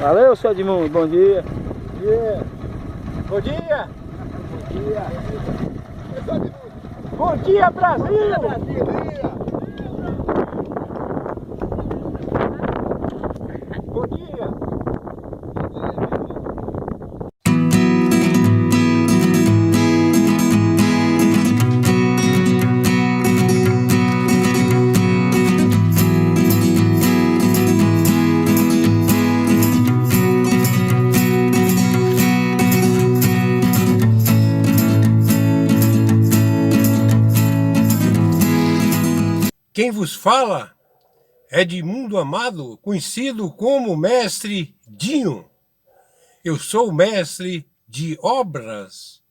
Valeu, seu Edmundo, bom dia. Bom dia. Bom dia, Brasil. Bom dia. Quem vos fala é Edmundo Amado, conhecido como Mestre Dinho. Eu sou mestre de obras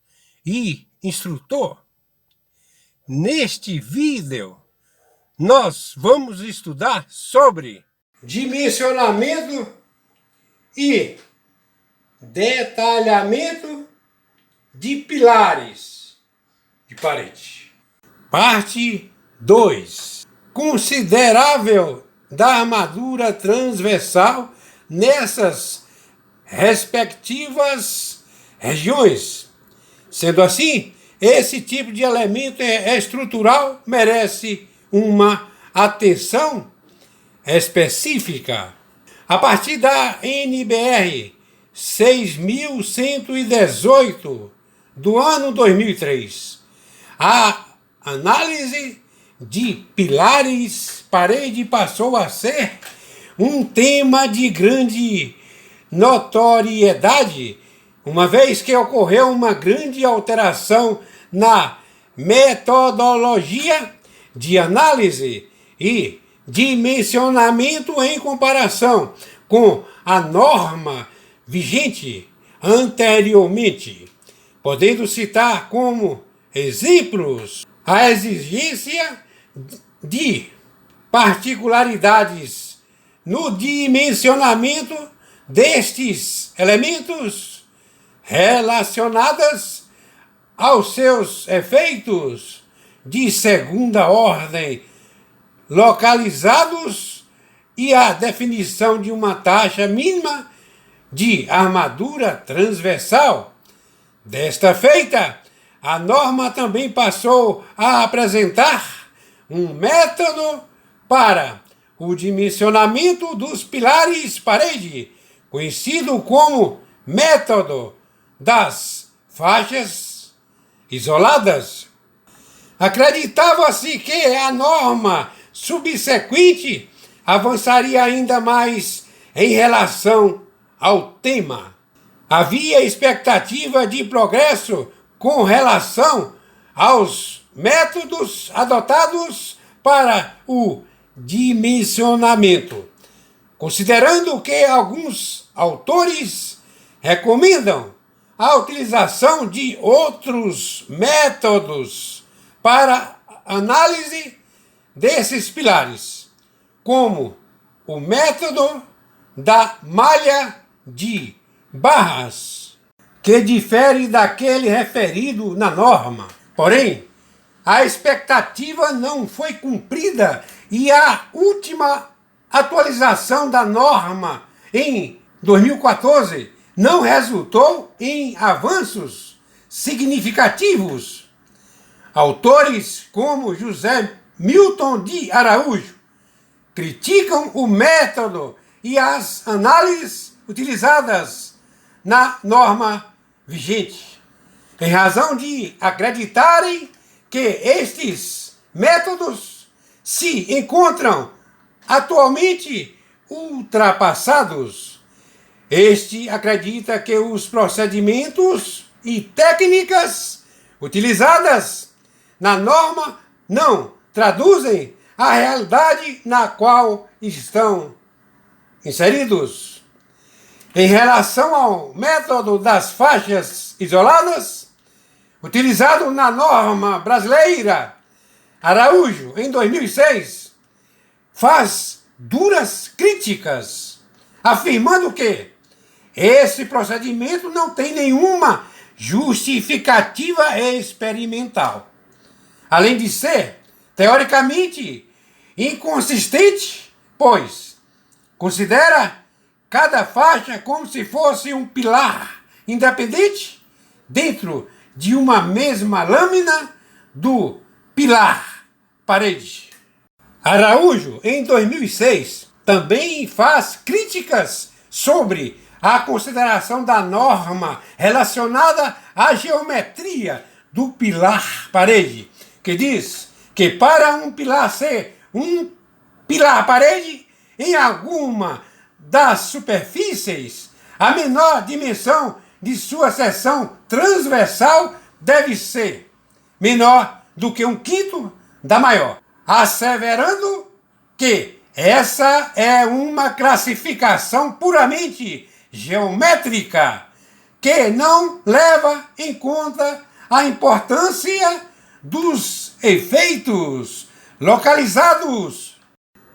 e instrutor. Neste vídeo, nós vamos estudar sobre dimensionamento e detalhamento de pilares de parede. Parte 2. Considerável da armadura transversal nessas respectivas regiões. Sendo assim, esse tipo de elemento estrutural merece uma atenção específica. A partir da NBR 6118 do ano 2003, a análise de pilares parede passou a ser um tema de grande notoriedade, uma vez que ocorreu uma grande alteração na metodologia de análise e dimensionamento em comparação com a norma vigente anteriormente, podendo citar como exemplos a exigência de particularidades no dimensionamento destes elementos relacionadas aos seus efeitos de segunda ordem localizados e a definição de uma taxa mínima de armadura transversal. Desta feita, a norma também passou a apresentar um método para o dimensionamento dos pilares parede, conhecido como método das faixas isoladas. Acreditava-se que a norma subsequente avançaria ainda mais em relação ao tema. Havia expectativa de progresso com relação aos métodos adotados para o dimensionamento, considerando que alguns autores recomendam a utilização de outros métodos para análise desses pilares, como o método da malha de barras, que difere daquele referido na norma. Porém, a expectativa não foi cumprida e a última atualização da norma em 2014 não resultou em avanços significativos. Autores como José Milton de Araújo criticam o método e as análises utilizadas na norma vigente, em razão de acreditarem que estes métodos se encontram atualmente ultrapassados. Este acredita que os procedimentos e técnicas utilizadas na norma não traduzem a realidade na qual estão inseridos. Em relação ao método das faixas isoladas, utilizado na norma brasileira, Araújo, em 2006, faz duras críticas, afirmando que esse procedimento não tem nenhuma justificativa experimental, além de ser, teoricamente, inconsistente, pois considera cada faixa como se fosse um pilar independente dentro de uma mesma lâmina do pilar parede. Araújo, em 2006, também faz críticas sobre a consideração da norma relacionada à geometria do pilar parede, que diz que para um pilar ser um pilar parede, em alguma das superfícies, a menor dimensão de sua seção transversal deve ser menor do que 1/5 da maior, asseverando que essa é uma classificação puramente geométrica que não leva em conta a importância dos efeitos localizados.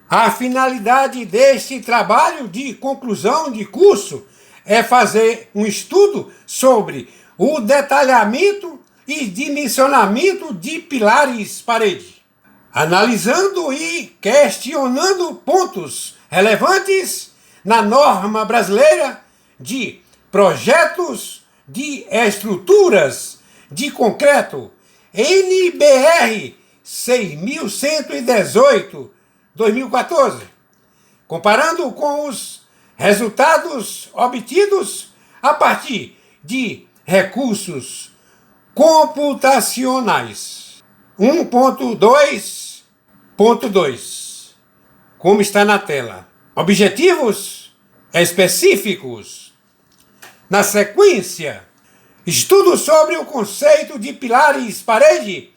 A finalidade deste trabalho de conclusão de curso é fazer um estudo sobre o detalhamento e dimensionamento de pilares parede, analisando e questionando pontos relevantes na norma brasileira de projetos de estruturas de concreto NBR 6118, 2014, comparando com os resultados obtidos a partir de recursos computacionais. 1.2.2, como está na tela. Objetivos específicos. Na sequência, estudo sobre o conceito de pilares parede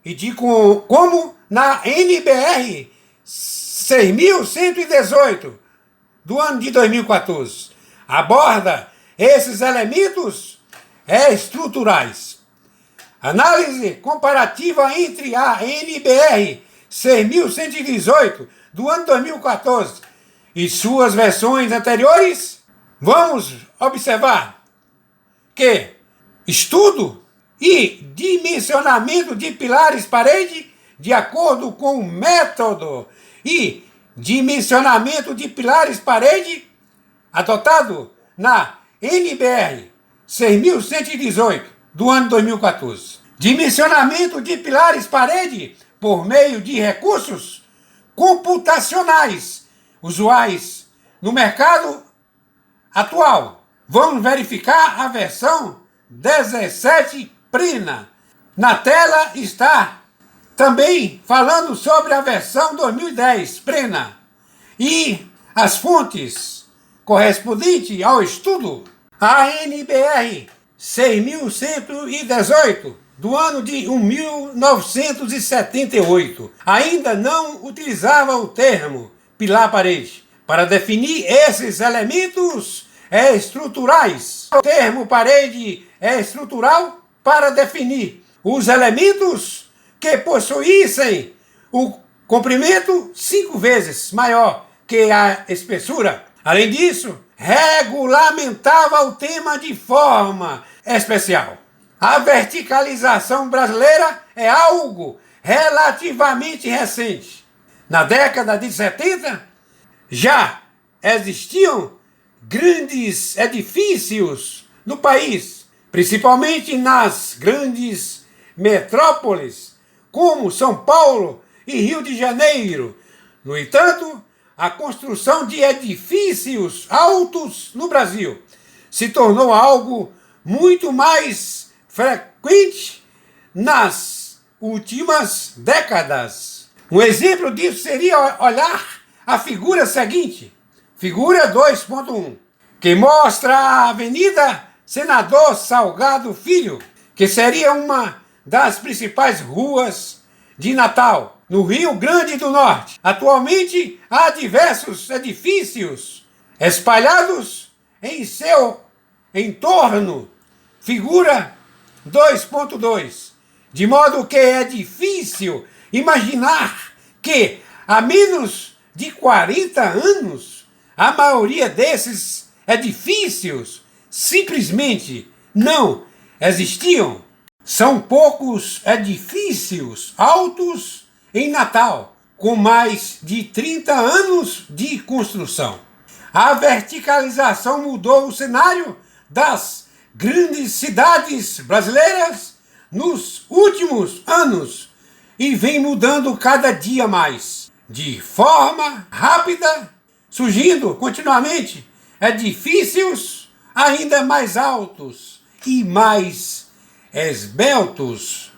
e de como na NBR 6118, do ano de 2014, aborda esses elementos estruturais. Análise comparativa entre a NBR 6118, do ano 2014, e suas versões anteriores. Vamos observar que estudo e dimensionamento de pilares parede, de acordo com o método e dimensionamento de pilares parede adotado na NBR 6118, do ano 2014. Dimensionamento de pilares parede por meio de recursos computacionais usuais no mercado atual. Vamos verificar a versão 17 Prina. Na tela está também falando sobre a versão 2010 Prena e as fontes correspondentes ao estudo. A NBR 6118, do ano de 1978, ainda não utilizava o termo pilar parede para definir esses elementos estruturais. O termo parede é estrutural para definir os elementos que possuíssem o comprimento 5 vezes maior que a espessura. Além disso, regulamentava o tema de forma especial. A verticalização brasileira é algo relativamente recente. Na década de 70, já existiam grandes edifícios no país, principalmente nas grandes metrópoles, como São Paulo e Rio de Janeiro. No entanto, a construção de edifícios altos no Brasil se tornou algo muito mais frequente nas últimas décadas. Um exemplo disso seria olhar a figura seguinte, figura 2.1, que mostra a Avenida Senador Salgado Filho, que seria uma das principais ruas de Natal, no Rio Grande do Norte. Atualmente há diversos edifícios espalhados em seu entorno. Figura 2.2. De modo que é difícil imaginar que, há menos de 40 anos, a maioria desses edifícios simplesmente não existiam. São poucos edifícios altos em Natal, com mais de 30 anos de construção. A verticalização mudou o cenário das grandes cidades brasileiras nos últimos anos e vem mudando cada dia mais, de forma rápida, surgindo continuamente edifícios ainda mais altos e mais esbeltos.